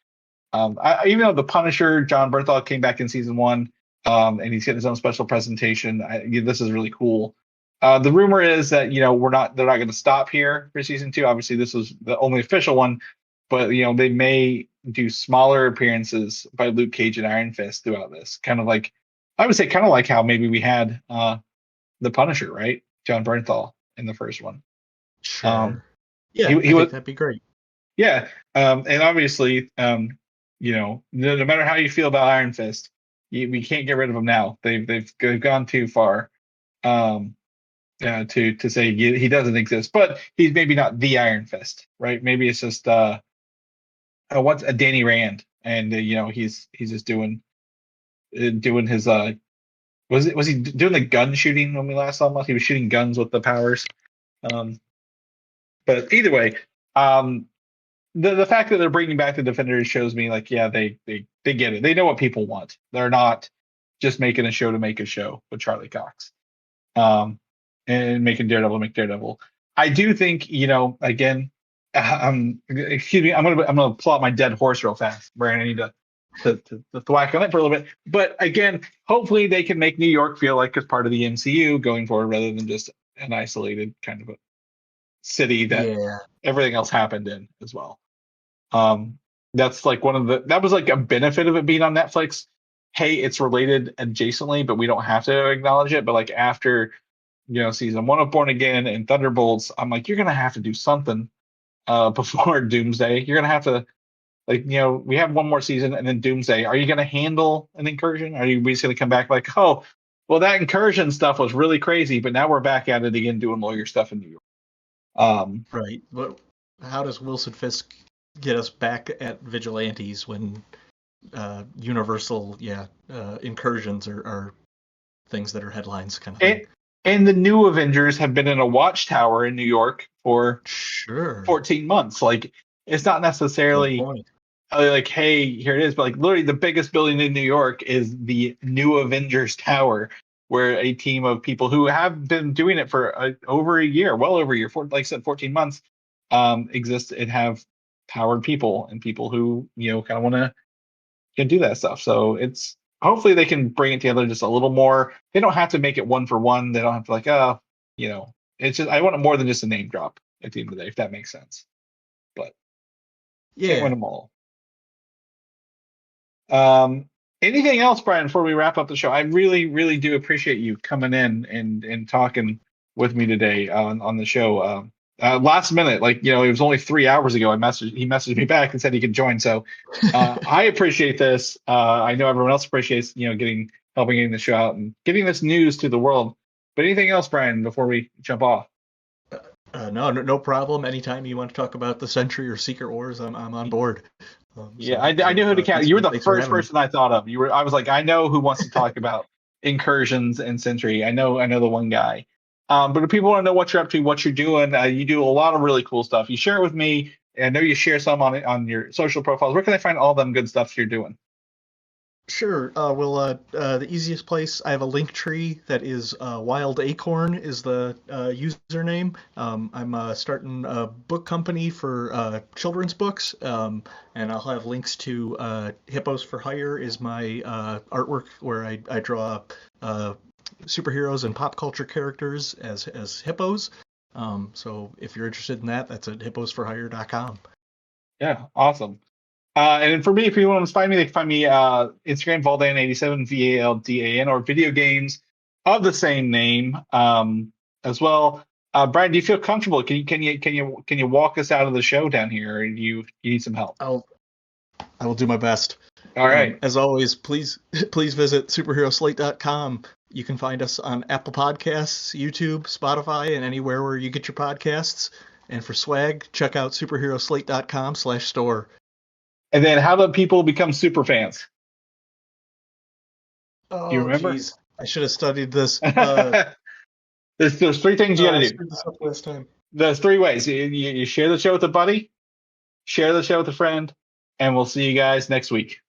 Even though the Punisher, John Bernthal, came back in season 1, and he's getting his own special presentation. This is really cool. The rumor is that they're not going to stop here for season 2. Obviously, this was the only official one, but they may do smaller appearances by Luke Cage and Iron Fist throughout this. Kind of like how maybe we had the Punisher, right? John Bernthal in the first one. Sure. I think that'd be great. Yeah, and obviously, no matter how you feel about Iron Fist, we can't get rid of him now. They've gone too far to say he doesn't exist, but he's maybe not the Iron Fist, right? Maybe it's just what's a Danny Rand, and he's just doing his was he doing the gun shooting when we last saw him? He was shooting guns with the powers. But either way, the fact that they're bringing back the Defenders shows me like, yeah, they get it. They know what people want. They're not just making a show to make a show with Charlie Cox, and making Daredevil make Daredevil. I do think, again, excuse me, I'm gonna pull out my dead horse real fast, Brian. I need to thwack on it for a little bit. But again, hopefully they can make New York feel like it's part of the MCU going forward, rather than just an isolated kind of a city that everything else happened in as well. That's like that was like a benefit of it being on Netflix. Hey, it's related adjacently, but we don't have to acknowledge it. But like after season 1 of Born Again and Thunderbolts, I'm like, you're gonna have to do something before Doomsday. You're gonna have to, like, we have one more season and then Doomsday. Are you gonna handle an incursion? Are you just gonna come back like, oh, well, that incursion stuff was really crazy, but now we're back at it again doing lawyer stuff in New York. Right. But how does Wilson Fisk get us back at vigilantes when universal incursions are things that are headlines kind of thing? And the new Avengers have been in a watchtower in New York for 14 months. Like, it's not necessarily like, hey, here it is, but like literally the biggest building in New York is the new Avengers Tower, where a team of people who have been doing it for over a year, well over a year, like I said, 14 months, exist and have powered people and people who kind of want to can do that stuff. So it's hopefully they can bring it together just a little more. They don't have to make it one for one. They don't have to like, it's just, I want it more than just a name drop at the end of the day, if that makes sense. But can't win them all. Anything else, Brian, before we wrap up the show? I really, really do appreciate you coming in and talking with me today on the show. Last minute, like, it was only 3 hours ago. He messaged me back and said he could join. So I appreciate this. I know everyone else appreciates, helping getting the show out and getting this news to the world. But anything else, Brian, before we jump off? No problem. Anytime you want to talk about the Century or Secret Wars, I'm on board. Yeah, I knew who to count. Thanks, You were the thanks for first having me. person I thought of. I was like, I know who wants to talk about incursions and Sentry. I know the one guy. But if people want to know what you're up to, what you're doing, you do a lot of really cool stuff. You share it with me. And I know you share some on your social profiles. Where can I find all them good stuff you're doing? Sure. The easiest place, I have a link tree that is Wild Acorn is the username. I'm starting a book company for children's books, and I'll have links to Hippos for Hire is my artwork where I draw superheroes and pop culture characters as hippos. So if you're interested in that, that's at hipposforhire.com. Yeah, awesome. And then for me, if you want to find me, they can find me Instagram Valdan87 VALDAN or video games of the same name as well. Brian, do you feel comfortable? Can you walk us out of the show down here? Or you need some help? I will do my best. All right. As always, please visit superheroslate.com. You can find us on Apple Podcasts, YouTube, Spotify, and anywhere where you get your podcasts. And for swag, check out superheroslate.com/store. And then how do people become super fans? Do you remember? Geez. I should have studied this. There's three things you got to I do. screwed this up last time. There's three ways. You share the show with a buddy, share the show with a friend, and we'll see you guys next week.